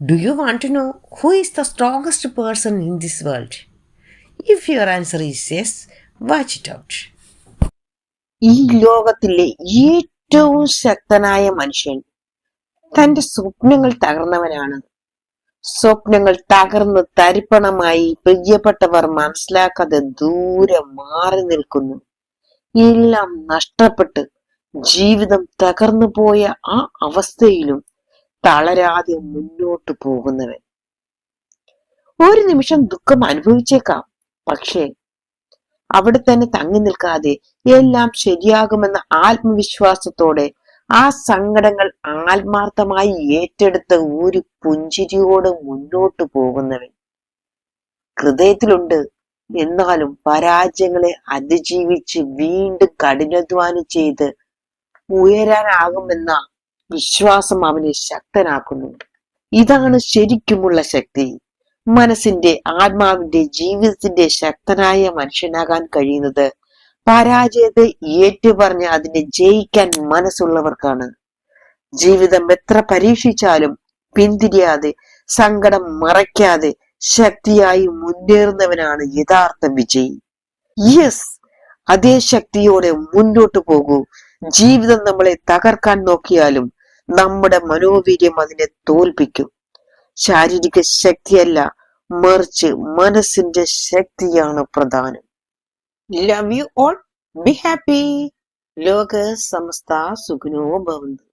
Do you want to know who is the strongest person in this world? If your answer is yes, watch it out. ഈ ലോകത്തിലെ ഏറ്റവും ശക്തനായ മനുഷ്യൻ തന്റെ സ്വപ്നങ്ങൾ തകർന്നവനാണ്. സ്വപ്നങ്ങൾ തകർന്ന് തരിപ്പണമായി പ്രിയപ്പെട്ടവർ മനസ്സിലാക്കാതെ ദൂരെ മാറി നിൽക്കുന്നു. എല്ലാം നഷ്ടപ്പെട്ട് ജീവിതം തകർന്നു പോയ ആ അവസ്ഥയിലും തളരാതെ മുന്നോട്ട് പോകുന്നവൻ. ഒരു നിമിഷം ദുഃഖം അനുഭവിച്ചേക്കാം, പക്ഷേ അവിടെ തന്നെ തങ്ങി നിൽക്കാതെ എല്ലാം ശരിയാകുമെന്ന ആത്മവിശ്വാസത്തോടെ ആ സങ്കടങ്ങൾ ആത്മാർത്ഥമായി ഏറ്റെടുത്ത് ഒരു പുഞ്ചിരിയോട് മുന്നോട്ട് പോകുന്നവൻ. ഹൃദയത്തിലുണ്ട്, എന്നാലും പരാജയങ്ങളെ അതിജീവിച്ച് വീണ്ടും കഠിനാധ്വാനം ചെയ്ത് ഉയരാനാകുമെന്ന വിശ്വാസം അവനെ ശക്തനാക്കുന്നു. ഇതാണ് ശരിക്കുമുള്ള ശക്തി. മനസ്സിന്റെ, ആത്മാവിന്റെ, ജീവിതത്തിന്റെ ശക്തനായ മനുഷ്യനാകാൻ കഴിയുന്നത് പരാജയത്തെ ഏറ്റുപറഞ്ഞ് അതിനെ ജയിക്കാൻ മനസ്സുള്ളവർക്കാണ്. ജീവിതം എത്ര പരീക്ഷിച്ചാലും പിന്തിരിയാതെ, സങ്കടം മറയ്ക്കാതെ ശക്തിയായി മുന്നേറുന്നവനാണ് യഥാർത്ഥ വിജയി. യെസ്, അതേ ശക്തിയോടെ മുന്നോട്ട് പോകൂ. ജീവിതം നമ്മളെ തകർക്കാൻ നോക്കിയാലും നമ്മുടെ മനോവീര്യം അതിനെ തോൽപ്പിക്കും. ശാരീരിക ശക്തിയല്ല, മറിച്ച് മനസ്സിന്റെ ശക്തിയാണ് പ്രധാനം. Love you all, be happy. ലോക സമസ്ത സുഖിനോ ഭവന്തു.